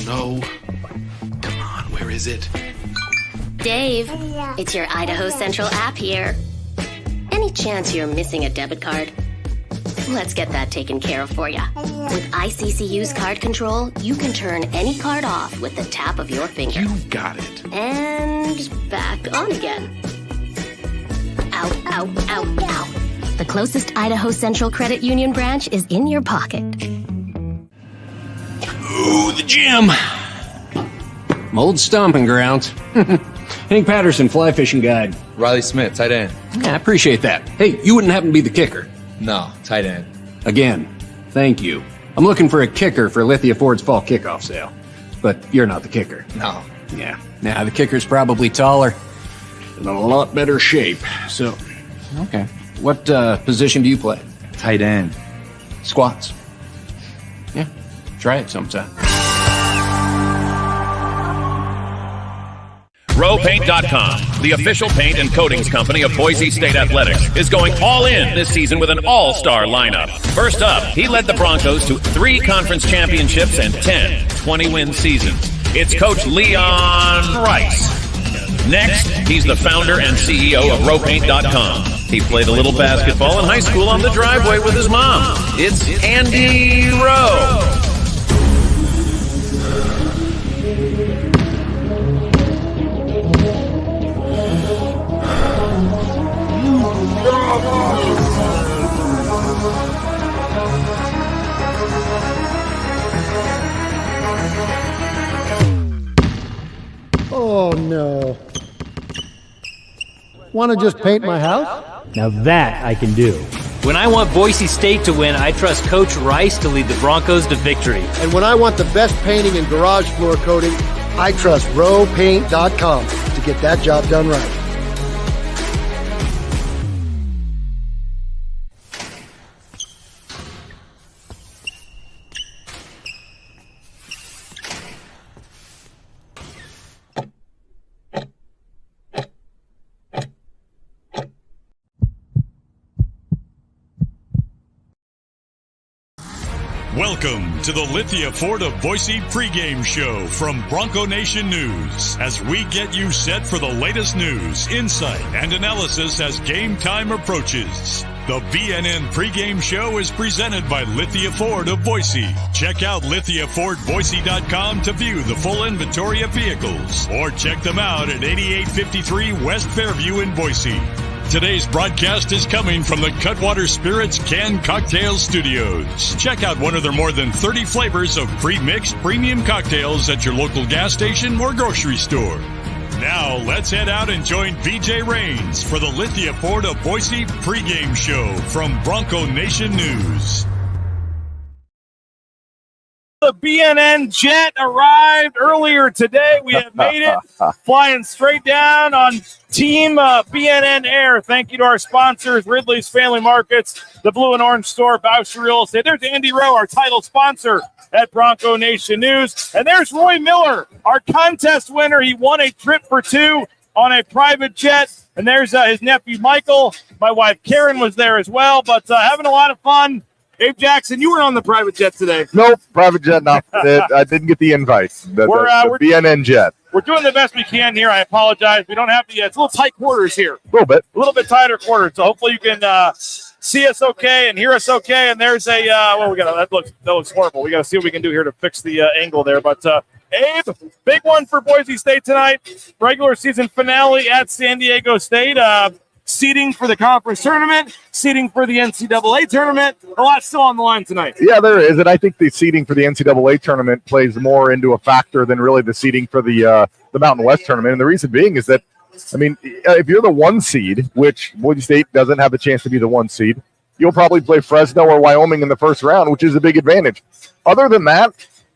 no. Come on, where is it? Dave, it's your Idaho Central app here. Any chance you're missing a debit card? Let's get that taken care of for you. With ICCU's card control, you can turn any card off with the tap of your finger. You got it. And back on again. Out, out, out, out. The closest Idaho Central Credit Union branch is in your pocket. Ooh, the gym. Old stomping grounds. Hank Patterson, fly fishing guide. Riley Smith, tight end. Yeah, I appreciate that. Hey, you wouldn't happen to be the kicker? No, tight end. Again, thank you. I'm looking for a kicker for Lithia Ford's fall kickoff sale. But you're not the kicker. No. Yeah, the kicker's probably taller and in a lot better shape. So, okay. What position do you play? Tight end. Squats. Yeah, try it sometime. RowPaint.com, the official paint and coatings company of Boise State Athletics, is going all in this season with an all-star lineup. First up, he led the Broncos to 3 conference championships and 10 20-win seasons. It's Coach Leon Rice. Next, he's the founder and CEO of RowPaint.com. He played a little basketball in high school on the driveway with his mom. It's Andy Rowe. Oh, no. Want to just paint my house? Now that I can do. When I want Boise State to win, I trust Coach Rice to lead the Broncos to victory. And when I want the best painting and garage floor coating, I trust rowpaint.com to get that job done right. Welcome to the Lithia Ford of Boise pregame show from Bronco Nation News as we get you set for the latest news, insight, and analysis as game time approaches. The BNN pregame show is presented by Lithia Ford of Boise. Check out lithiafordboise.com to view the full inventory of vehicles or check them out at 8853 West Fairview in Boise. Today's broadcast is coming from the Cutwater Spirits Canned Cocktail Studios. Check out one of their more than 30 flavors of pre-mixed premium cocktails at your local gas station or grocery store. Now, let's head out and join BJ Rains for the Lithia Ford of Boise pregame show from Bronco Nation News. The BNN jet arrived earlier today. We have made it, flying straight down on Team BNN Air. Thank you to our sponsors, Ridley's Family Markets, the Blue and Orange Store, Boucher Real Estate. There's Andy Rowe, our title sponsor at Bronco Nation News. And there's Roy Miller, our contest winner. He won a trip for 2 on a private jet. And there's his nephew, Michael. My wife, Karen, was there as well. But having a lot of fun. Abe Jackson, you were on the private jet today. Nope, private jet not. I didn't get the invite. The BNN jet. We're doing the best we can here. I apologize. We don't have the. It's a little tight quarters here. A little bit tighter quarters. So hopefully you can see us okay and hear us okay. And there's a that looks horrible. We got to see what we can do here to fix the angle there. But Abe, big one for Boise State tonight. Regular season finale at San Diego State. Seeding for the conference tournament, seeding for the NCAA tournament. A lot still on the line tonight. Yeah, there is. And I think the seeding for the NCAA tournament plays more into a factor than really the seeding for the Mountain West tournament. And the reason being is that, I mean, if you're the 1 seed, which Boise State doesn't have a chance to be the 1 seed, you'll probably play Fresno or Wyoming in the first round, which is a big advantage. Other than that,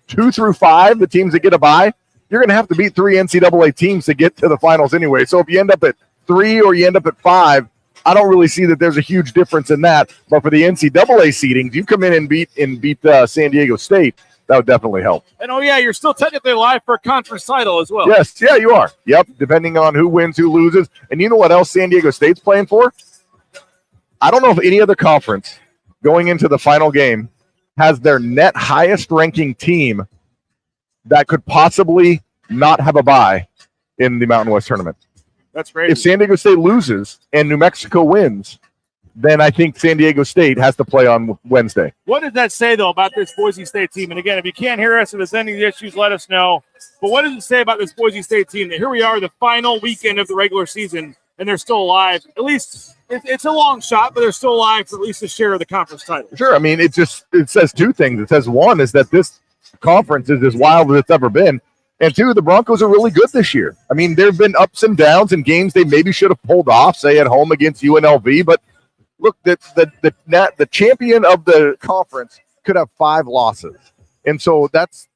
2 through 5, the teams that get a bye, you're going to have to beat 3 NCAA teams to get to the finals anyway. So if you end up at 3 or you end up at 5, I don't really see that there's a huge difference in that. But for the NCAA seedings, you come in and beat San Diego State, that would definitely help. And you're still technically live for a conference title as well. Yes, yeah, you are. Yep, depending on who wins, who loses. And you know what else San Diego State's playing for? I don't know if any other conference going into the final game has their net highest ranking team that could possibly not have a bye in the Mountain West tournament. That's great. If San Diego State loses and New Mexico wins, then I think San Diego State has to play on Wednesday. What does that say, though, about this Boise State team? And again, if you can't hear us, if there's any issues, let us know. But what does it say about this Boise State team that here we are, the final weekend of the regular season, and they're still alive? At least it's a long shot, but they're still alive for at least a share of the conference title. Sure. I mean, it says two things. It says, one, is that this conference is as wild as it's ever been. And two, the Broncos are really good this year. I mean, there have been ups and downs in games they maybe should have pulled off, say at home against UNLV, but look, the champion of the conference could have 5 losses. And so that's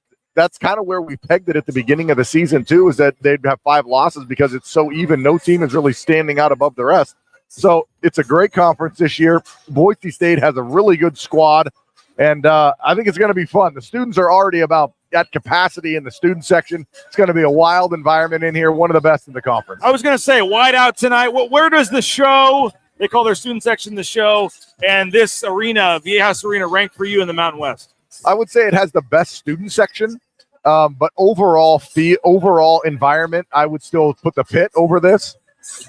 kind of where we pegged it at the beginning of the season, too, is that they'd have 5 losses because it's so even. No team is really standing out above the rest. So it's a great conference this year. Boise State has a really good squad, and I think it's going to be fun. The students are already about at capacity in the student section. It's going to be a wild environment in here, one of the best in the conference. I was going to say, wide out tonight. Where does the show – they call their student section the show, and this arena, Viejas Arena, rank for you in the Mountain West? I would say it has the best student section, but overall environment, I would still put the Pit over this.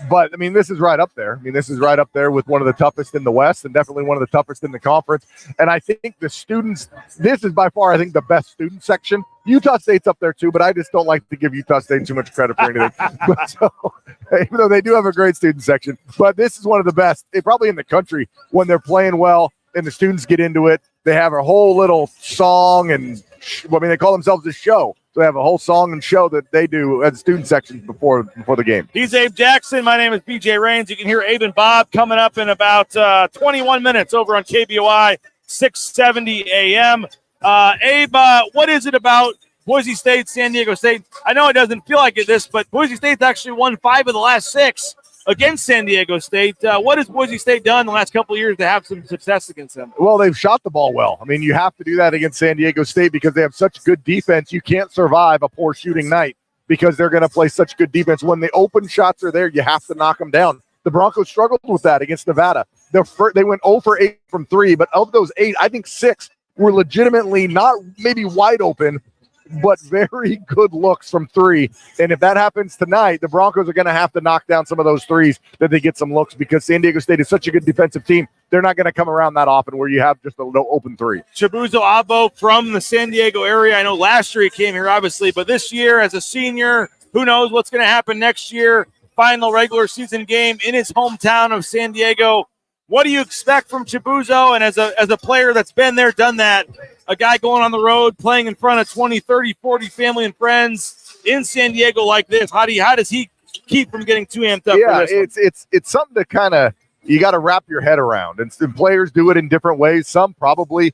But, I mean, this is right up there. I mean, this is right up there with one of the toughest in the West and definitely one of the toughest in the conference. And I think the students, this is by far, I think, the best student section. Utah State's up there, too, but I just don't like to give Utah State too much credit for anything. But so, even though they do have a great student section. But this is one of the best, probably in the country, when they're playing well and the students get into it. They have a whole little song and, they call themselves a show. So they have a whole song and show that they do at the student section before the game. He's Abe Jackson. My name is BJ Rains. You can hear Abe and Bob coming up in about 21 minutes over on KBOI 670 AM. Abe, what is it about Boise State, San Diego State? I know it doesn't feel like this, but Boise State's actually won 5 of the last 6 against San Diego State. What has Boise State done the last couple of years to have some success against them? Well, they've shot the ball well. I mean, you have to do that against San Diego State because they have such good defense. You can't survive a poor shooting night because they're going to play such good defense. When the open shots are there, you have to knock them down. The Broncos struggled with that against Nevada. They went 0 for 8 from 3, but of those 8, I think 6 were legitimately not maybe wide open, but very good looks from 3. And if that happens tonight, the Broncos are going to have to knock down some of those threes that they get some looks because San Diego State is such a good defensive team. They're not going to come around that often where you have just a no open 3. Chibuzo Abo from the San Diego area. I know last year he came here, obviously, but this year as a senior, who knows what's going to happen next year. Final regular season game in his hometown of San Diego. What do you expect from Chibuzo? And as a player that's been there, done that, a guy going on the road, playing in front of 20, 30, 40 family and friends in San Diego like this, how does he keep from getting too amped up for this? It's something to kind of, you got to wrap your head around. And players do it in different ways. Some probably,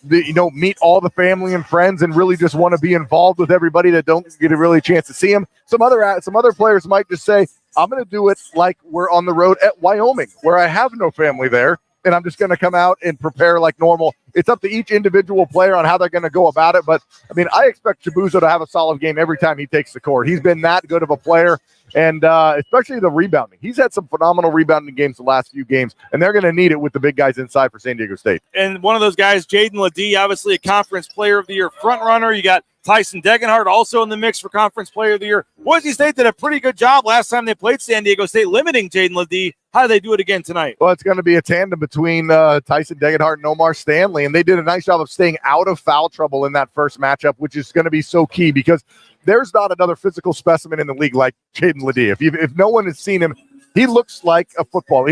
meet all the family and friends and really just want to be involved with everybody that don't get a really chance to see them. Some other players might just say, I'm going to do it like we're on the road at Wyoming, where I have no family there, and I'm just going to come out and prepare like normal. It's up to each individual player on how they're going to go about it. But, I mean, I expect Chibuzo to have a solid game every time he takes the court. He's been that good of a player, and especially the rebounding. He's had some phenomenal rebounding games the last few games, and they're going to need it with the big guys inside for San Diego State. And one of those guys, Jaden Ledee, obviously a Conference Player of the Year front runner. You got Tyson Degenhardt also in the mix for Conference Player of the Year. Boise State did a pretty good job last time they played San Diego State, limiting Jaden Ledee. How do they do it again tonight? Well, it's going to be a tandem between Tyson Degenhardt and Omar Stanley, and they did a nice job of staying out of foul trouble in that first matchup, which is going to be so key because there's not another physical specimen in the league like Jaden Ledee. If no one has seen him, he looks like a football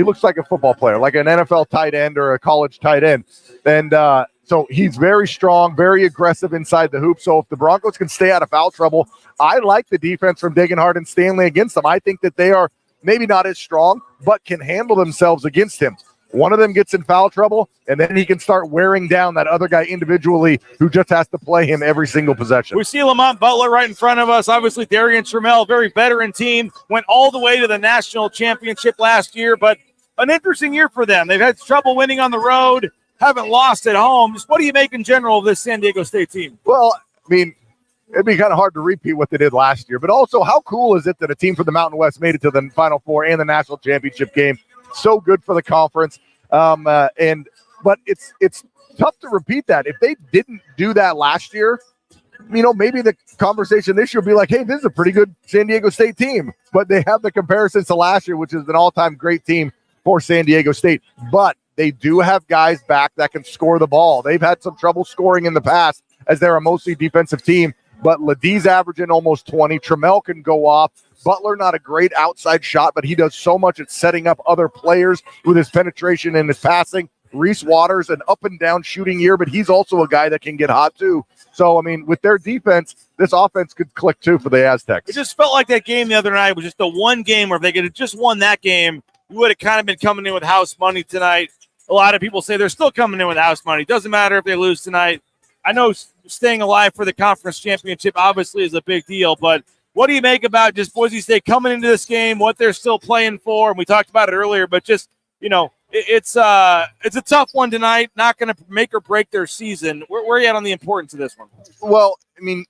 player, like an NFL tight end or a college tight end. And so he's very strong, very aggressive inside the hoop. So if the Broncos can stay out of foul trouble, I like the defense from Degenhardt and Stanley against them. I think that they are maybe not as strong, but can handle themselves against him. One of them gets in foul trouble, and then he can start wearing down that other guy individually who just has to play him every single possession. We see Lamont Butler right in front of us. Obviously, Darian Trammell, very veteran team, went all the way to the national championship last year, but an interesting year for them. They've had trouble winning on the road, haven't lost at home. Just what do you make in general of this San Diego State team? Well, I mean, it'd be kind of hard to repeat what they did last year, but also how cool is it that a team from the Mountain West made it to the Final Four and the national championship game? So good for the conference. But it's tough to repeat that. If they didn't do that last year, maybe the conversation this year will be like, hey, this is a pretty good San Diego State team. But they have the comparisons to last year, which is an all-time great team for San Diego State. But they do have guys back that can score the ball. They've had some trouble scoring in the past as they're a mostly defensive team. But Ledie's averaging almost 20. Trammell can go off. Butler, not a great outside shot, but he does so much at setting up other players with his penetration and his passing. Reese Waters, an up-and-down shooting year, but he's also a guy that can get hot too. So, I mean, with their defense, this offense could click too for the Aztecs. It just felt like that game the other night was just the one game where if they could have just won that game, we would have kind of been coming in with house money tonight. A lot of people say they're still coming in with house money. Doesn't matter if they lose tonight. I know staying alive for the conference championship obviously is a big deal, but what do you make about just Boise State coming into this game, what they're still playing for? And we talked about it earlier, but just, it's a tough one tonight, not going to make or break their season. Where are you at on the importance of this one? Well, I mean,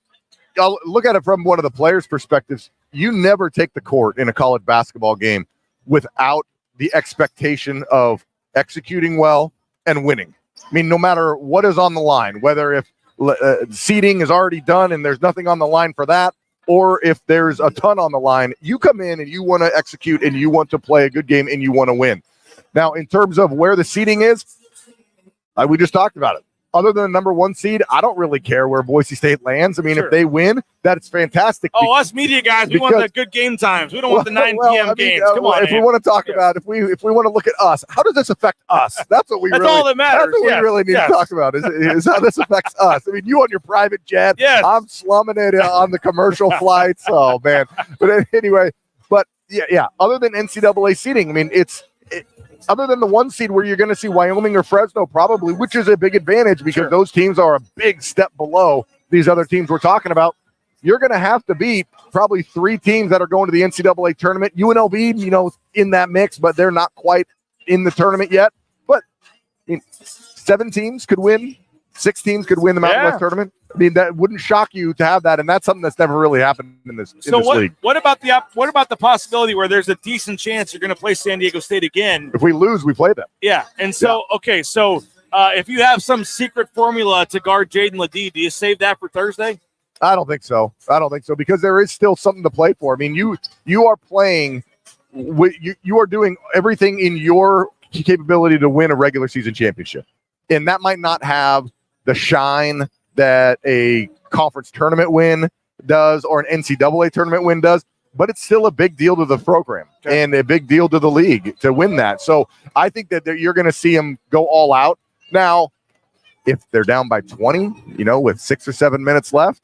I'll look at it from one of the players' perspectives. You never take the court in a college basketball game without the expectation of executing well and winning. I mean, no matter what is on the line, whether if seeding is already done and there's nothing on the line for that, or if there's a ton on the line, you come in and you want to execute and you want to play a good game and you want to win. Now, in terms of where the seeding is, we just talked about it. Other than the number one seed, I don't really care where Boise State lands. I mean, if they win, that's fantastic. Oh, us media guys, we want the good game times. We don't want the 9 p.m. games. Come on, if we want to talk about, if we want to look at us, how does this affect us? That's what we. That's really, all that matters. That's what we really need to talk about is how this affects us. I mean, you on your private jet. Yes. I'm slumming it on the commercial flights. Oh man. But anyway, yeah. Other than NCAA seeding, I mean, other than the one seed where you're going to see Wyoming or Fresno probably, which is a big advantage because those teams are a big step below these other teams we're talking about, you're going to have to beat probably 3 teams that are going to the NCAA tournament. UNLV, in that mix, but they're not quite in the tournament yet. But 7 teams could win. 6 teams could win the Mountain West tournament. I mean, that wouldn't shock you to have that, and that's something that's never really happened in this league. What about the possibility where there's a decent chance you're going to play San Diego State again? If we lose, we play them. Yeah, and so if you have some secret formula to guard Jaden Ledee, do you save that for Thursday? I don't think so. Because there is still something to play for. I mean, you are playing. You are doing everything in your capability to win a regular season championship, and that might not have the shine that a conference tournament win does or an NCAA tournament win does, but it's still a big deal to the program and a big deal to the league to win that. So I think that you're going to see them go all out. Now, if they're down by 20, with 6 or 7 minutes left,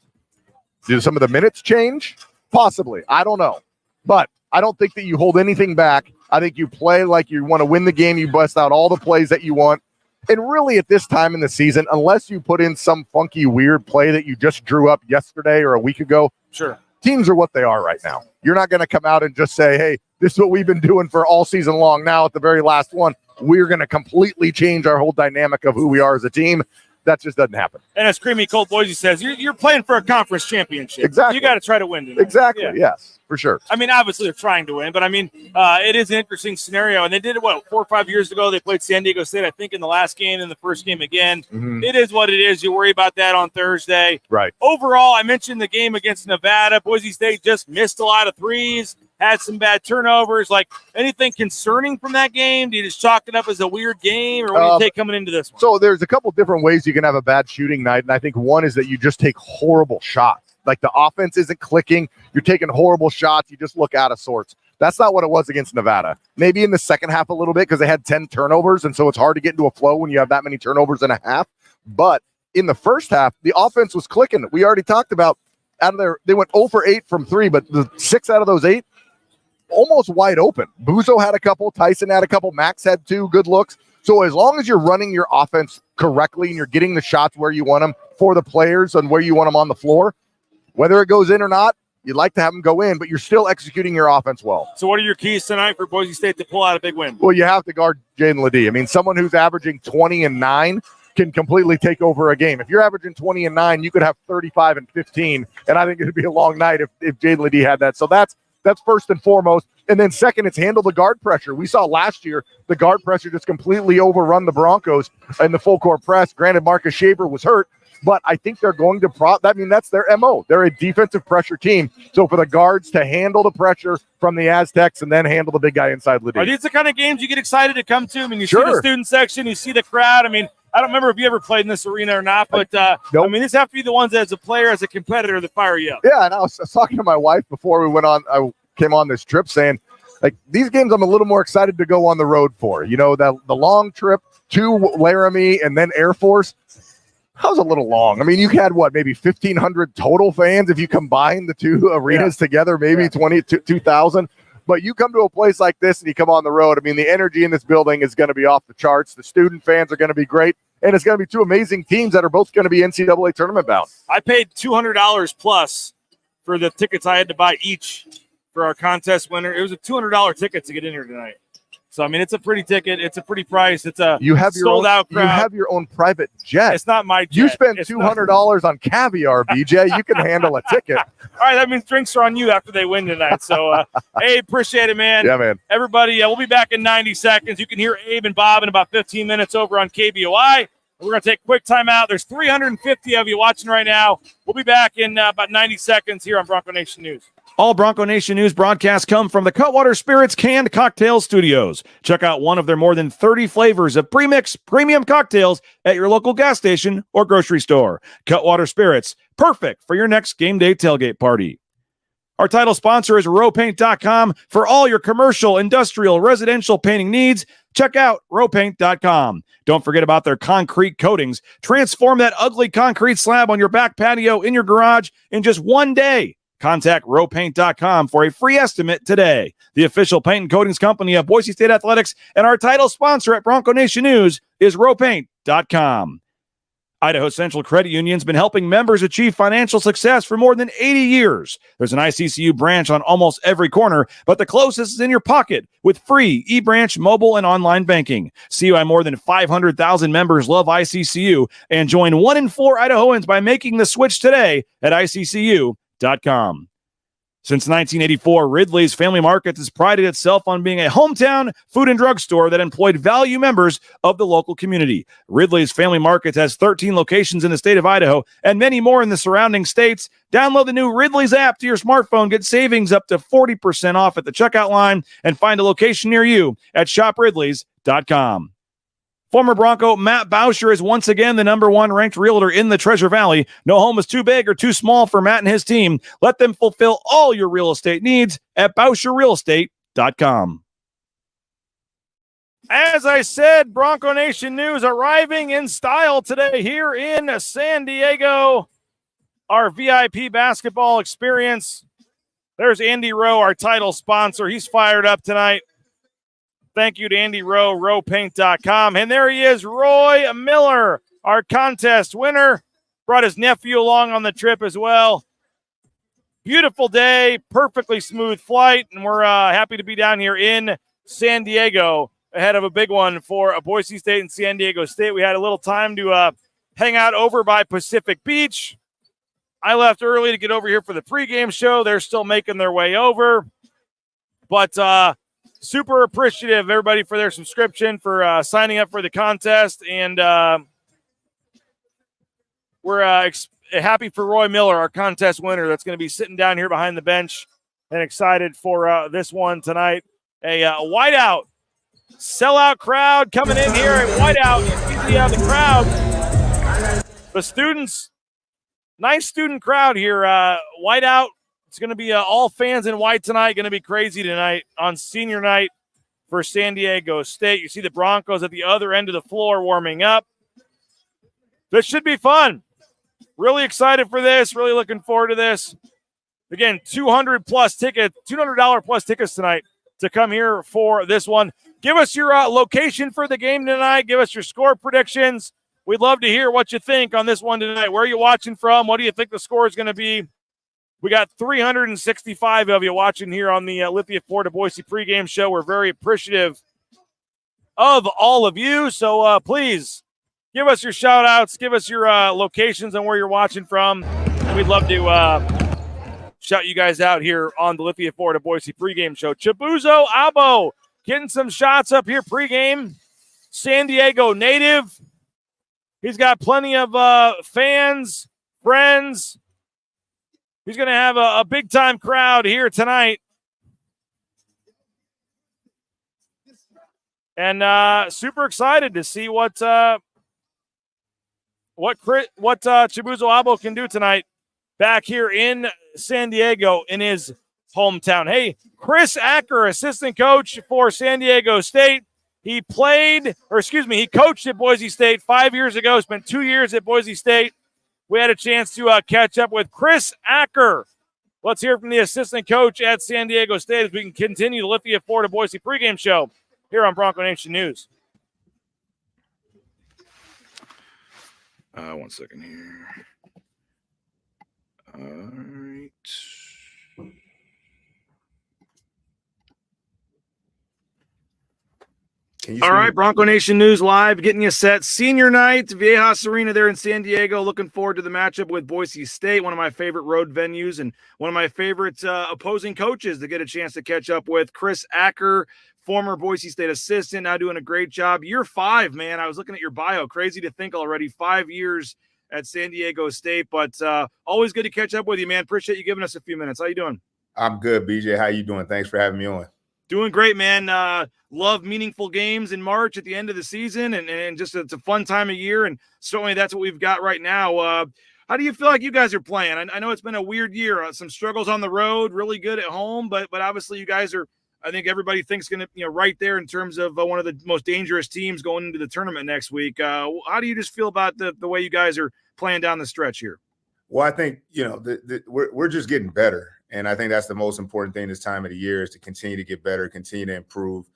do some of the minutes change? Possibly. I don't know. But I don't think that you hold anything back. I think you play like you want to win the game. You bust out all the plays that you want. And really at this time in the season, unless you put in some funky, weird play that you just drew up yesterday or a week ago, teams are what they are right now. You're not going to come out and just say, hey, this is what we've been doing for all season long. Now at the very last one, we're going to completely change our whole dynamic of who we are as a team. That just doesn't happen. And as Creamy Cold Boise says, you're playing for a conference championship. Exactly. You got to try to win tonight. Exactly. Yes, for sure. I mean, obviously they're trying to win, but I mean, it is an interesting scenario. And they did it, 4 or 5 years ago? They played San Diego State, I think, in the last game and the first game again. Mm-hmm. It is what it is. You worry about that on Thursday. Right. Overall, I mentioned the game against Nevada. Boise State just missed a lot of threes, had some bad turnovers. Like, anything concerning from that game? Do you just chalk it up as a weird game, or what do you take coming into this one? So there's a couple different ways you can have a bad shooting night, and I think one is that you just take horrible shots. Like the offense isn't clicking. You're taking horrible shots. You just look out of sorts. That's not what it was against Nevada. Maybe in the second half a little bit because they had 10 turnovers, and so it's hard to get into a flow when you have that many turnovers in a half. But in the first half, the offense was clicking. We already talked about they went 0 for 8 from 3, but the 6 out of those 8 almost wide open. Buzo had a couple. Tyson had a couple. Max had 2 good looks. So as long as you're running your offense correctly and you're getting the shots where you want them for the players and where you want them on the floor, whether it goes in or not, you'd like to have them go in, but you're still executing your offense well. So what are your keys tonight for Boise State to pull out a big win? Well, you have to guard Jaden Ledee. I mean, someone who's averaging 20 and 9 can completely take over a game. If you're averaging 20 and 9, you could have 35 and 15, and I think it'd be a long night if Jaden Ledee had that. So that's first and foremost. And then second, it's handle the guard pressure. We saw last year the guard pressure just completely overrun the Broncos in the full court press. Granted, Marcus Shaver was hurt, but I think they're going to that's their MO. They're a defensive pressure team. So for the guards to handle the pressure from the Aztecs and then handle the big guy inside Lithia. Are these the kind of games you get excited to come to? I mean, you see Sure. the student section, you see the crowd. I mean, I don't remember if you ever played in this arena or not, but Nope. I mean, these have to be the ones as a player, as a competitor that fire you up. Yeah, and I was talking to my wife before we went on. I came on this trip saying, like, these games I'm a little more excited to go on the road for. You know, the long trip to Laramie and then Air Force. That was a little long. I mean, you had maybe 1,500 total fans if you combine the two arenas together, maybe 2,000. But you come to a place like this and you come on the road. I mean, the energy in this building is going to be off the charts. The student fans are going to be great. And it's going to be two amazing teams that are both going to be NCAA tournament bound. I paid $200 plus for the tickets I had to buy each for our contest winner. It was a $200 ticket to get in here tonight. So, I mean, it's a pretty ticket. It's a pretty price. It's a sold-out crowd. You have your own private jet. It's not my jet. You spend $200 on caviar, BJ. You can handle a ticket. All right, that means drinks are on you after they win tonight. So, hey, appreciate it, man. Yeah, man. Everybody, we'll be back in 90 seconds. You can hear Abe and Bob in about 15 minutes over on KBOI. We're going to take a quick timeout. There's 350 of you watching right now. We'll be back in about 90 seconds here on Bronco Nation News. All Bronco Nation News broadcasts come from the Cutwater Spirits Canned Cocktail Studios. Check out one of their more than 30 flavors of pre-mix premium cocktails at your local gas station or grocery store. Cutwater Spirits, perfect for your next game day tailgate party. Our title sponsor is rowpaint.com. For all your commercial, industrial, residential painting needs, check out rowpaint.com. Don't forget about their concrete coatings. Transform that ugly concrete slab on your back patio in your garage in just one day. Contact rowpaint.com for a free estimate today. The official paint and coatings company of Boise State Athletics and our title sponsor at Bronco Nation News is rowpaint.com. Idaho Central Credit Union's been helping members achieve financial success for more than 80 years. There's an ICCU branch on almost every corner, but the closest is in your pocket with free eBranch mobile and online banking. CUI more than 500,000 members love ICCU and join 1 in 4 Idahoans by making the switch today at ICCU.com. Since 1984, Ridley's Family Markets has prided itself on being a hometown food and drug store that employed value members of the local community. Ridley's Family Markets has 13 locations in the state of Idaho and many more in the surrounding states. Download the new Ridley's app to your smartphone, get savings up to 40% off at the checkout line, and find a location near you at shopridleys.com. Former Bronco Matt Bauscher is once again the number 1 ranked realtor in the Treasure Valley. No home is too big or too small for Matt and his team. Let them fulfill all your real estate needs at BauscherRealEstate.com. As I said, Bronco Nation News arriving in style today here in San Diego. Our VIP basketball experience. There's Andy Rowe, our title sponsor. He's fired up tonight. Thank you to Andy Rowe, rowpaint.com. And there he is, Roy Miller, our contest winner. Brought his nephew along on the trip as well. Beautiful day, perfectly smooth flight, and we're happy to be down here in San Diego ahead of a big one for Boise State and San Diego State. We had a little time to hang out over by Pacific Beach. I left early to get over here for the pregame show. They're still making their way over. But super appreciative, everybody, for their subscription, for signing up for the contest. And we're happy for Roy Miller, our contest winner, that's going to be sitting down here behind the bench and excited for this one tonight. A whiteout, sellout crowd coming in here at whiteout. You see the crowd. The students, nice student crowd here. Whiteout. It's going to be all fans in white tonight. Going to be crazy tonight on senior night for San Diego State. You see the Broncos at the other end of the floor warming up. This should be fun. Really excited for this. Really looking forward to this. Again, $200 plus tickets tonight to come here for this one. Give us your location for the game tonight. Give us your score predictions. We'd love to hear what you think on this one tonight. Where are you watching from? What do you think the score is going to be? We got 365 of you watching here on the Lithia Florida Boise pregame show. We're very appreciative of all of you. So please give us your shout outs. Give us your locations and where you're watching from. We'd love to shout you guys out here on the Lithia Florida Boise pregame show. Chibuzo Abo getting some shots up here pregame. San Diego native. He's got plenty of fans, friends. He's going to have a big-time crowd here tonight. And super excited to see what Chibuzo Abo can do tonight back here in San Diego in his hometown. Hey, Chris Aker, assistant coach for San Diego State. He coached at Boise State 5 years ago, spent 2 years at Boise State. We had a chance to catch up with Chris Aker. Let's hear from the assistant coach at San Diego State as we can continue the Lithia Florida Boise pregame show here on Bronco Nation News. 1 second here. All right. All right, Bronco Nation News Live, getting you set. Senior night, Viejas Arena there in San Diego. Looking forward to the matchup with Boise State, one of my favorite road venues and one of my favorite opposing coaches to get a chance to catch up with. Chris Aker, former Boise State assistant, now doing a great job. Year 5, man. I was looking at your bio. Crazy to think already 5 years at San Diego State, but always good to catch up with you, man. Appreciate you giving us a few minutes. How you doing? I'm good, BJ. How you doing? Thanks for having me on. Doing great, man. Love meaningful games in March at the end of the season, and just it's a fun time of year, and certainly that's what we've got right now. How do you feel like you guys are playing? I know it's been a weird year. Some struggles on the road, really good at home, but obviously you guys are, I think everybody thinks going to, right there in terms of one of the most dangerous teams going into the tournament next week. How do you just feel about the way you guys are playing down the stretch here? Well, I think, we're just getting better. And I think that's the most important thing this time of the year is to continue to get better, continue to improve,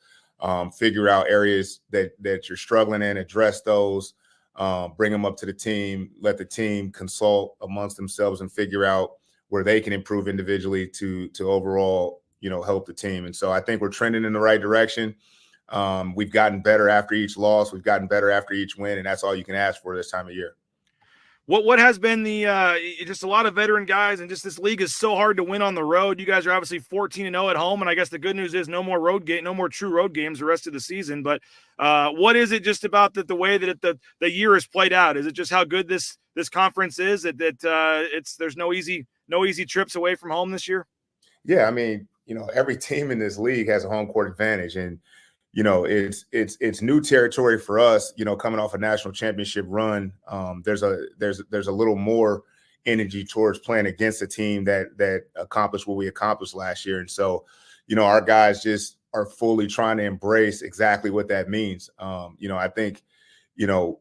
figure out areas that you're struggling in, address those, bring them up to the team, let the team consult amongst themselves and figure out where they can improve individually to overall, help the team. And so I think we're trending in the right direction. We've gotten better after each loss. We've gotten better after each win, and that's all you can ask for this time of year. What has been the just a lot of veteran guys, and just this league is so hard to win on the road. You guys are obviously 14-0 at home, and I guess the good news is no more true road games the rest of the season. But what is it just about the way that the year is played out? Is it just how good this conference is that there's no easy trips away from home this year? Yeah, I mean, every team in this league has a home court advantage, and it's new territory for us, coming off a national championship run. There's a little more energy towards playing against a team that accomplished what we accomplished last year. And so, our guys just are fully trying to embrace exactly what that means. I think, with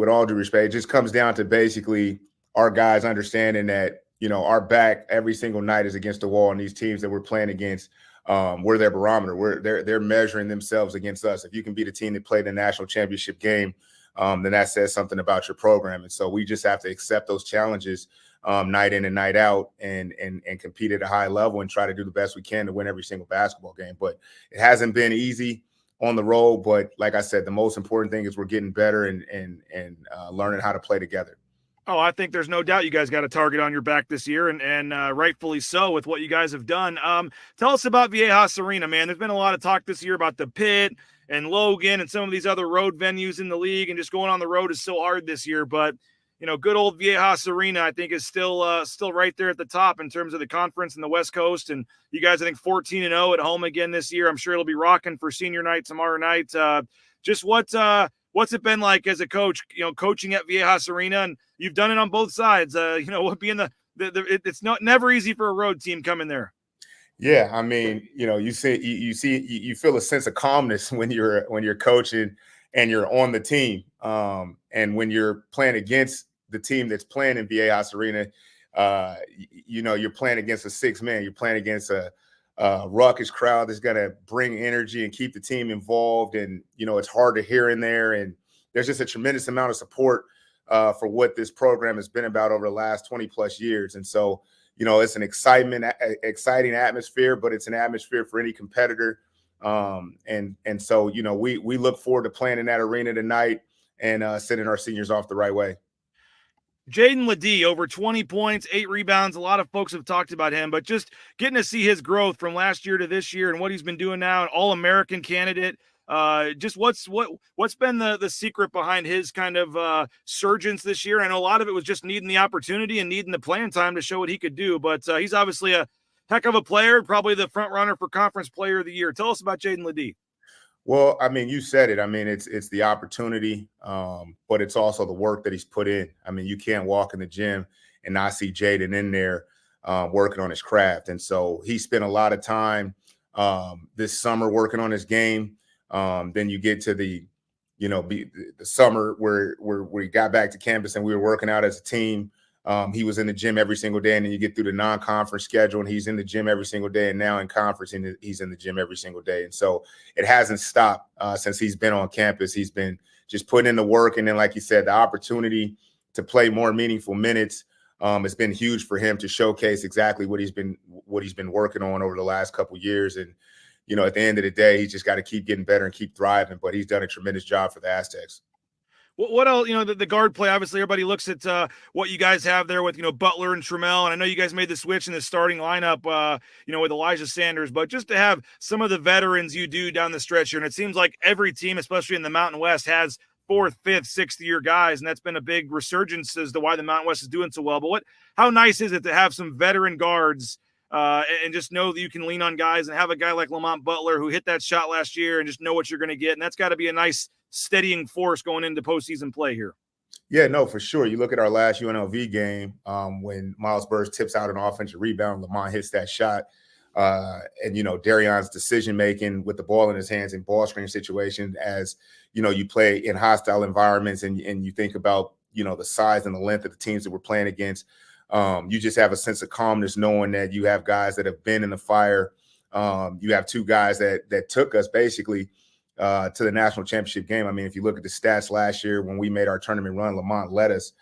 all due respect, it just comes down to basically our guys understanding that, our back every single night is against the wall, and these teams that we're playing against, we're their barometer. They're measuring themselves against us. If you can beat a team that played a national championship game, then that says something about your program. And so we just have to accept those challenges night in and night out and compete at a high level and try to do the best we can to win every single basketball game. But it hasn't been easy on the road. But like I said, the most important thing is we're getting better and learning how to play together. Oh, I think there's no doubt you guys got a target on your back this year, and rightfully so with what you guys have done. Tell us about Viejas Arena, man. There's been a lot of talk this year about the Pit and Logan and some of these other road venues in the league, and just going on the road is so hard this year. But, good old Viejas Arena, I think, is still right there at the top in terms of the conference and the West Coast. And you guys, I think, 14-0 at home again this year. I'm sure it'll be rocking for senior night tomorrow night. Just what's it been like as a coach, coaching at Viejas Arena? And you've done it on both sides. Being it's never easy for a road team coming there. Yeah, I mean, you feel a sense of calmness when you're coaching and you're on the team. And when you're playing against the team that's playing in Viejas Arena, you're playing against a 6-man. You're playing against a ruckus crowd that's going to bring energy and keep the team involved. And, it's hard to hear in there. And there's just a tremendous amount of support for what this program has been about over the last 20 plus years. And so, it's an exciting atmosphere, but it's an atmosphere for any competitor. And so, we look forward to playing in that arena tonight and sending our seniors off the right way. Jaden Ledee, over 20 points, 8 rebounds. A lot of folks have talked about him, but just getting to see his growth from last year to this year and what he's been doing now, an All-American candidate. Just what's been the secret behind his kind of surgence this year? I know a lot of it was just needing the opportunity and needing the playing time to show what he could do, but he's obviously a heck of a player, probably the front runner for Conference Player of the Year. Tell us about Jaden Ledee. Well, I mean, you said it. I mean, it's the opportunity, but it's also the work that he's put in. I mean, you can't walk in the gym and not see Jaden in there working on his craft. And so he spent a lot of time this summer working on his game. Then you get to the summer where we got back to campus and we were working out as a team. He was in the gym every single day, and then you get through the non-conference schedule, and he's in the gym every single day. And now in conference, and he's in the gym every single day. And so it hasn't stopped since he's been on campus. He's been just putting in the work, and then, like you said, the opportunity to play more meaningful minutes has been huge for him to showcase exactly what he's been working on over the last couple of years. And at the end of the day, he's just got to keep getting better and keep thriving. But he's done a tremendous job for the Aztecs. What else, the guard play, obviously everybody looks at what you guys have there with, Butler and Trammell. And I know you guys made the switch in the starting lineup, with Elijah Sanders, but just to have some of the veterans you do down the stretch here. And it seems like every team, especially in the Mountain West, has 4th, 5th, 6th year guys. And that's been a big resurgence as to why the Mountain West is doing so well. But how nice is it to have some veteran guards and just know that you can lean on guys and have a guy like Lamont Butler who hit that shot last year and just know what you're going to get. And that's got to be a nice steadying force going into postseason play here. Yeah, no, for sure. You look at our last UNLV game when Miles Burrs tips out an offensive rebound, Lamont hits that shot. And, Darion's decision-making with the ball in his hands in ball screen situations as, you play in hostile environments and you think about, the size and the length of the teams that we're playing against. You just have a sense of calmness knowing that you have guys that have been in the fire. You have 2 guys that took us basically to the national championship game. I mean, if you look at the stats last year when we made our tournament run, Lamont led us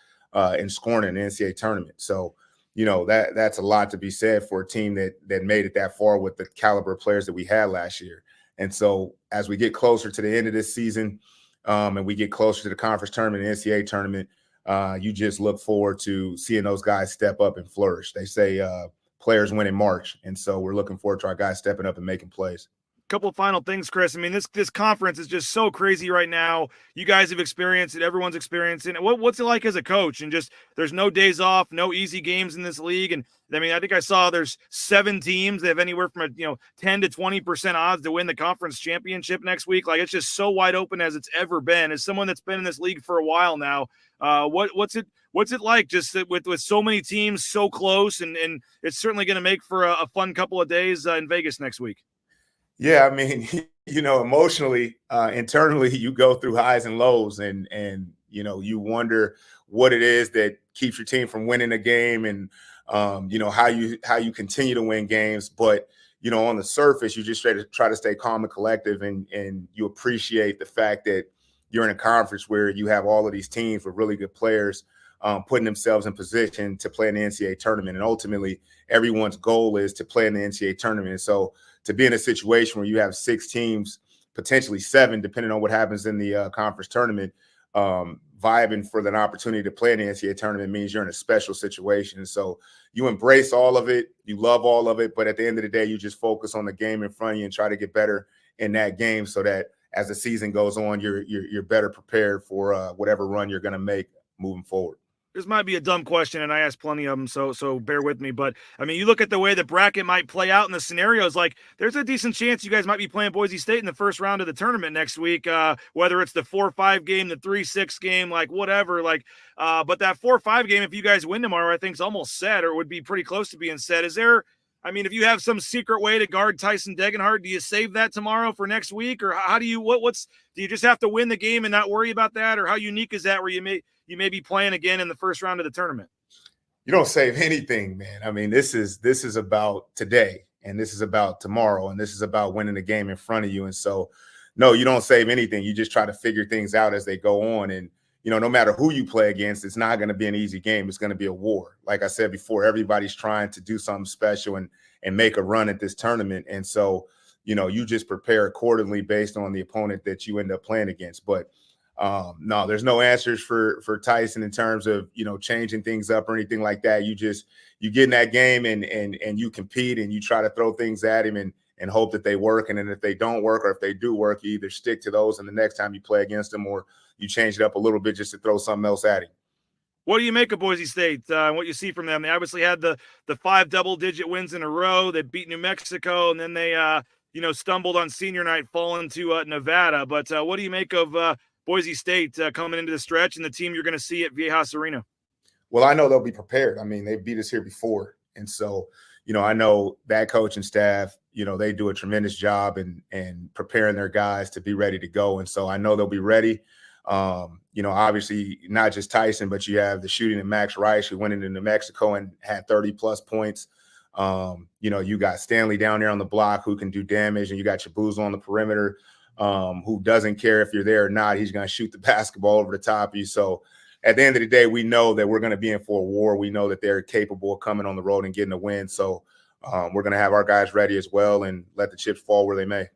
in scoring in the NCAA tournament. So, that's a lot to be said for a team that made it that far with the caliber of players that we had last year. And so as we get closer to the end of this season and we get closer to the conference tournament and NCAA tournament, you just look forward to seeing those guys step up and flourish. They say players win in March. And so we're looking forward to our guys stepping up and making plays. Couple of final things, Chris. I mean, this conference is just so crazy right now. You guys have experienced it. Everyone's experiencing it. What's it like as a coach? And just there's no days off, no easy games in this league. And I mean, I think I saw there's 7 teams that have anywhere from 10 to 20% odds to win the conference championship next week. Like, it's just so wide open as it's ever been. As someone that's been in this league for a while now, what's it like just with so many teams so close? And it's certainly going to make for a fun couple of days in Vegas next week. Yeah, I mean, emotionally, internally, you go through highs and lows, and you wonder what it is that keeps your team from winning a game, and how you continue to win games. But on the surface, you just try to stay calm and collective, and you appreciate the fact that you're in a conference where you have all of these teams with really good players putting themselves in position to play in the NCAA tournament, and ultimately, everyone's goal is to play in the NCAA tournament. And so, to be in a situation where you have 6 teams, potentially 7, depending on what happens in the conference tournament, vibing for an opportunity to play in the NCAA tournament means you're in a special situation. And so you embrace all of it, you love all of it, but at the end of the day, you just focus on the game in front of you and try to get better in that game so that as the season goes on, you're better prepared for whatever run you're going to make moving forward. This might be a dumb question, and I asked plenty of them, so bear with me. But, I mean, you look at the way the bracket might play out in the scenarios, like there's a decent chance you guys might be playing Boise State in the first round of the tournament next week, whether it's the 4-5 game, the 3-6 game, like whatever. But that 4-5 game, if you guys win tomorrow, I think is almost set or would be pretty close to being set. Is there – I mean, if you have some secret way to guard Tyson Degenhardt, do you save that tomorrow for next week? Or how do you – do you just have to win the game and not worry about that? Or how unique is that where you may be playing again in the first round of the tournament? You don't save anything, man. I mean, this is about today, and this is about tomorrow, and this is about winning the game in front of you. And so, no, you don't save anything. You just try to figure things out as they go on. And, no matter who you play against, it's not going to be an easy game. It's going to be a war. Like I said before, everybody's trying to do something special and make a run at this tournament. And so, you just prepare accordingly based on the opponent that you end up playing against. But no, there's no answers for Tyson in terms of, changing things up or anything like that. You get in that game and you compete and you try to throw things at him and hope that they work. And then if they don't work, or if they do work, you either stick to those and the next time you play against them, or you change it up a little bit just to throw something else at him. What do you make of Boise State and what you see from them? They obviously had the 5 double-digit wins in a row. They beat New Mexico, and then they stumbled on senior night, falling to Nevada. But what do you make of Boise State coming into the stretch and the team you're going to see at Viejas Arena? Well, I know they'll be prepared. I mean, they beat us here before. And so, I know that coaching staff, they do a tremendous job in preparing their guys to be ready to go. And so I know they'll be ready. Obviously not just Tyson, but you have the shooting and Max Rice, who went into New Mexico and had 30-plus points. You got Stanley down there on the block who can do damage, and you got Chabuzo on the perimeter who doesn't care if you're there or not. He's going to shoot the basketball over the top of you. So at the end of the day, we know that we're going to be in for a war. We know that they're capable of coming on the road and getting a win. So we're going to have our guys ready as well and let the chips fall where they may.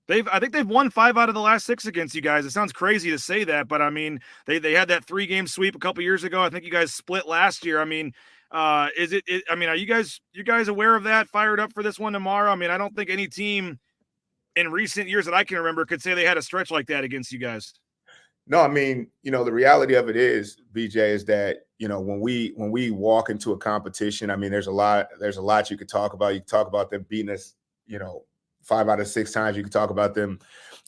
I think they've won 5 out of the last 6 against you guys. It sounds crazy to say that, but I mean, they had that 3-game sweep a couple years ago. I think you guys split last year. I mean, are you guys aware of that? Fired up for this one tomorrow? I mean, I don't think any team in recent years that I can remember could say they had a stretch like that against you guys. No, I mean, the reality of it is, BJ, is that, when we walk into a competition, I mean, there's a lot you could talk about. You can talk about them beating us, 5 out of 6 times. You can talk about them,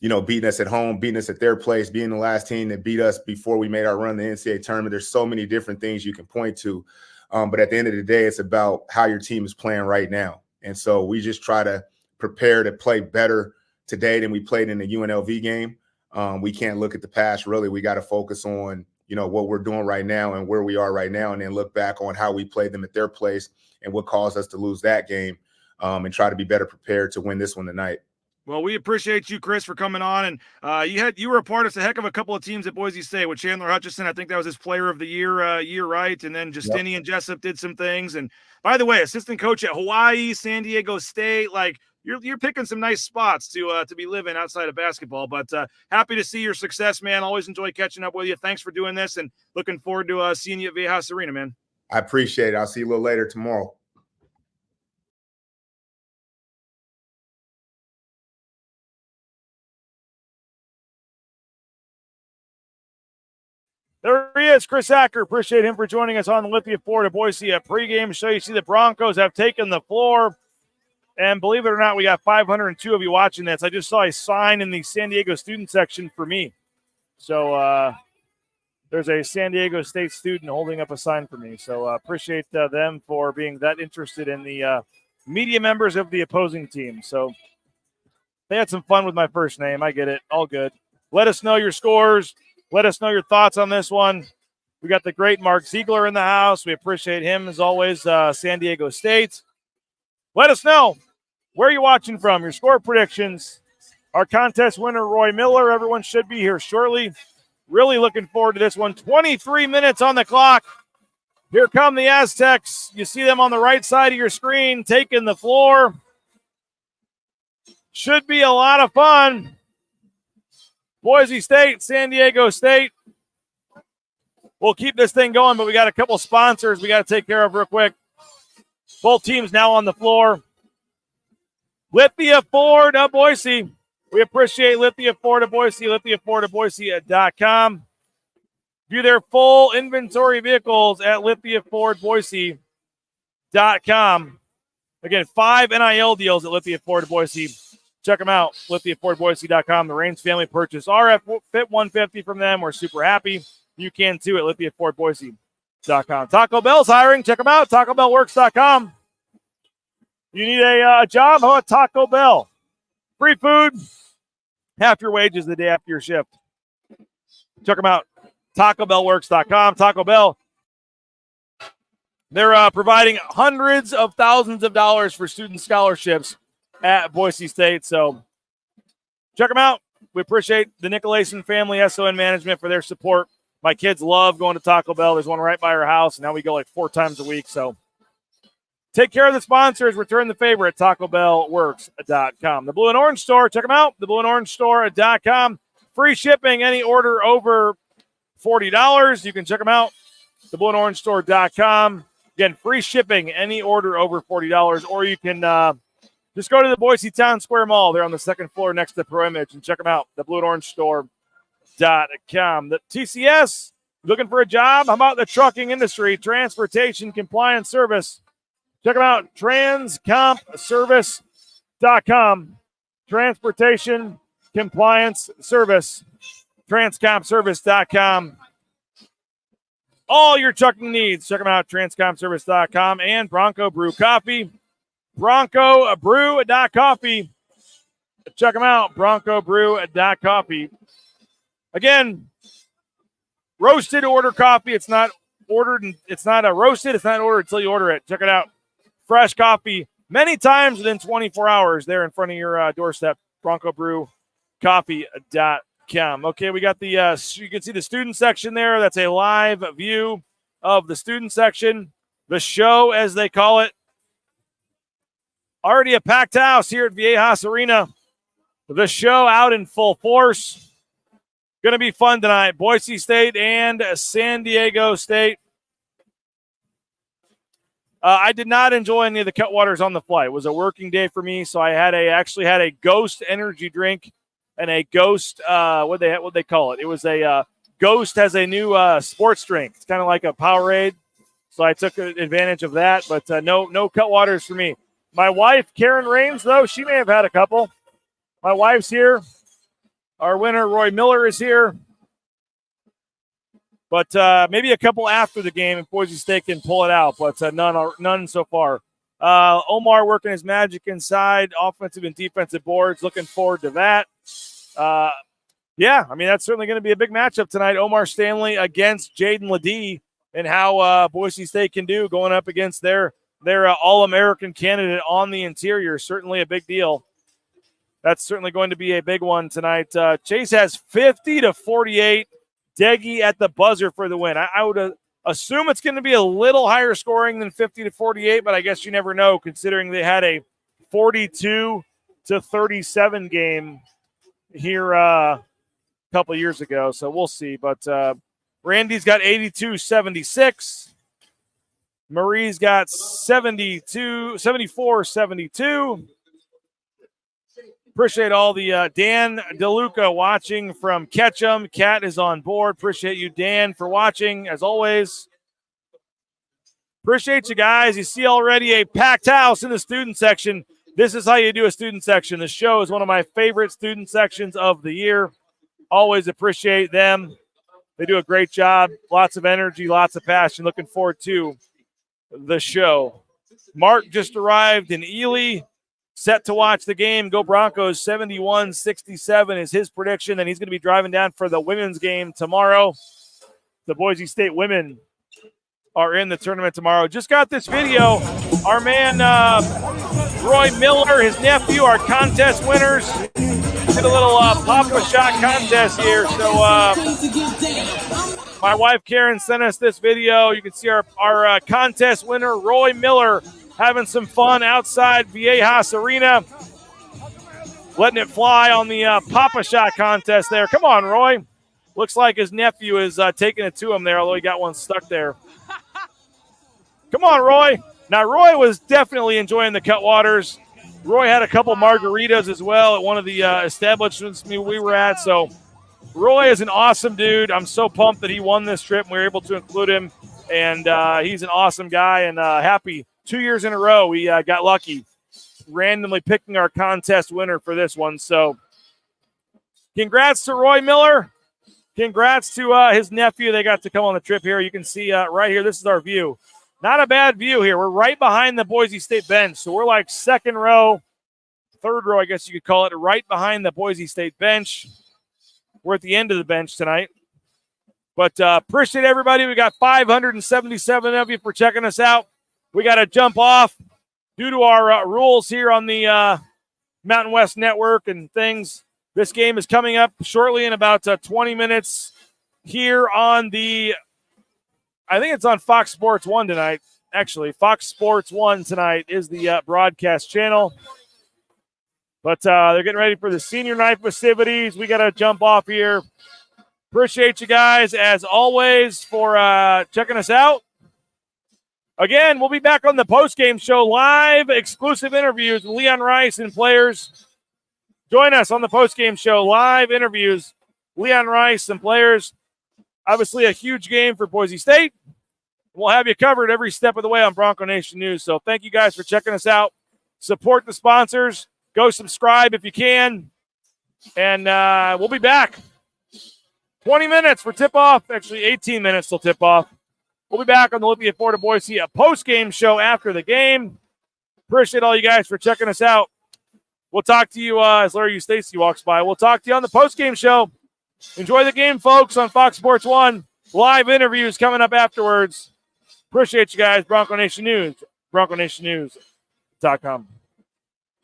beating us at home, beating us at their place, being the last team that beat us before we made our run in the NCAA tournament. There's so many different things you can point to. But at the end of the day, it's about how your team is playing right now. And so we just try to prepare to play better today than we played in the UNLV game. We can't look at the past, really. We got to focus on, what we're doing right now and where we are right now, and then look back on how we played them at their place and what caused us to lose that game, and try to be better prepared to win this one tonight. Well, we appreciate you, Chris, for coming on. And you were a part of a heck of a couple of teams at Boise State with Chandler Hutchison. I think that was his player of the year, right? And then Justinian Jessup did some things. And by the way, assistant coach at Hawaii, San Diego State, you're picking some nice spots to be living outside of basketball. But happy to see your success, man. Always enjoy catching up with you. Thanks for doing this, and looking forward to seeing you at Viejas Arena, man. I appreciate it. I'll see you a little later tomorrow. There he is, Chris Aker. Appreciate him for joining us on the Lithia Florida Boise pregame show. You see the Broncos have taken the floor. And believe it or not, we got 502 of you watching this. I just saw a sign in the San Diego student section for me. So there's a San Diego State student holding up a sign for me. So appreciate them for being that interested in the media members of the opposing team. So they had some fun with my first name. I get it. All good. Let us know your scores. Let us know your thoughts on this one. We got the great Mark Ziegler in the house. We appreciate him, as always, San Diego State. Let us know where you're watching from, your score predictions. Our contest winner, Roy Miller. Everyone should be here shortly. Really looking forward to this one. 23 minutes on the clock. Here come the Aztecs. You see them on the right side of your screen, taking the floor. Should be a lot of fun. Boise State, San Diego State. We'll keep this thing going, but we got a couple sponsors we got to take care of real quick. Both teams now on the floor. Lithia Ford of Boise. We appreciate Lithia Ford of Boise, lithiafordofboise.com. View their full inventory vehicles at lithiafordboise.com. Again, 5 NIL deals at Lithia Ford of Boise. Check them out, lithiafordboise.com. The Raines family purchased RF Fit 150 from them. We're super happy. You can too at lithiafordboise.com. Taco Bell's hiring. Check them out, tacobellworks.com. You need a job? How about Taco Bell? Free food, half your wages the day after your shift. Check them out, tacobellworks.com. Taco Bell, they're providing hundreds of thousands of dollars for student scholarships at Boise State. So check them out. We appreciate the Nicolason family, SON Management, for their support. My kids love going to Taco Bell. There's one right by our house, and now we go 4 times a week. So take care of the sponsors. Return the favor at TacoBellWorks.com. The Blue and Orange Store, check them out, theblueandorangestore.com. Free shipping, any order over $40. You can check them out, theblueandorangestore.com. Again, free shipping, any order over $40, or you can Just go to the Boise Town Square Mall. They're on the second floor next to Pro Image, and check them out, the blueandorange.store.com. The TCS, looking for a job? How about the trucking industry, transportation compliance service? Check them out, transcompservice.com. Transportation compliance service, transcompservice.com. All your trucking needs, check them out, transcompservice.com. And Bronco Brew Coffee, broncobrew.coffee. Check them out, broncobrew.coffee. Again, roasted order coffee. It's not ordered, and it's not roasted. It's not ordered until you order it. Check it out. Fresh coffee many times within 24 hours there in front of your doorstep, broncobrew.coffee.com. Okay, we got the, you can see the student section there. That's a live view of the student section, the show as they call it. Already a packed house here at Viejas Arena. The show out in full force. Going to be fun tonight. Boise State and San Diego State. I did not enjoy any of the Cutwaters on the flight. It was a working day for me, so I actually had a Ghost energy drink and a Ghost. What they call it? It was a Ghost has a new sports drink. It's kind of like a Powerade, so I took advantage of that. But no Cutwaters for me. My wife, Karen Raines, though, she may have had a couple. My wife's here. Our winner, Roy Miller, is here. But maybe a couple after the game if Boise State can pull it out, but none so far. Omar working his magic inside, offensive and defensive boards. Looking forward to that. Yeah, I mean, that's certainly going to be a big matchup tonight. Omar Stanley against Jaden Ledee, and how Boise State can do going up against their All-American candidate on the interior. Certainly a big deal. That's certainly going to be a big one tonight. Chase has 50-48. Deggy at the buzzer for the win. I would assume it's going to be a little higher scoring than 50-48, but I guess you never know considering they had a 42-37 game here a couple years ago. So we'll see. But Randy's got 82-76. Marie's got 74-72. Appreciate all the Dan DeLuca watching from Ketchum. Cat is on board. Appreciate you, Dan, for watching, as always. Appreciate you guys. You see already a packed house in the student section. This is how you do a student section. The show is one of my favorite student sections of the year. Always appreciate them. They do a great job. Lots of energy, lots of passion. Looking forward to the show. Mark just arrived in Ely. Set to watch the game. Go Broncos. 71-67 is his prediction. And he's going to be driving down for the women's game tomorrow. The Boise State women are in the tournament tomorrow. Just got this video. Our man Roy Miller, his nephew, our contest winners. Did a little Papa Shot contest here. So my wife Karen sent us this video. You can see our contest winner, Roy Miller, having some fun outside Viejas Arena. Letting it fly on the Papa Shot contest there. Come on, Roy. Looks like his nephew is taking it to him there, although he got one stuck there. Come on, Roy. Now, Roy was definitely enjoying the Cutwaters. Roy had a couple margaritas as well at one of the establishments we were at. So Roy is an awesome dude. I'm so pumped that he won this trip and we were able to include him. And he's an awesome guy and happy. 2 years in a row, we got lucky randomly picking our contest winner for this one. So congrats to Roy Miller. Congrats to his nephew. They got to come on the trip here. You can see right here, this is our view. Not a bad view here. We're right behind the Boise State bench. So we're like second row, third row, I guess you could call it, right behind the Boise State bench. We're at the end of the bench tonight. But appreciate everybody. We got 577 of you for checking us out. We got to jump off due to our rules here on the Mountain West Network and things. This game is coming up shortly in about 20 minutes here on the, I think it's on Fox Sports 1 tonight. Actually, Fox Sports 1 tonight is the broadcast channel. But they're getting ready for the senior night festivities. We got to jump off here. Appreciate you guys, as always, for checking us out. Again, we'll be back on the postgame show, live exclusive interviews with Leon Rice and players. Join us on the postgame show, live interviews, Leon Rice and players. Obviously, a huge game for Boise State. We'll have you covered every step of the way on Bronco Nation News. So thank you guys for checking us out. Support the sponsors. Go subscribe if you can. And we'll be back. 20 minutes for tip-off. Actually, 18 minutes till tip-off. We'll be back on the Lithia Ford of Boise, a post-game show after the game. Appreciate all you guys for checking us out. We'll talk to you as Larry Stacy walks by. We'll talk to you on the post-game show. Enjoy the game, folks, on Fox Sports 1. Live interviews coming up afterwards. Appreciate you guys. Bronco Nation News. BroncoNationNews.com.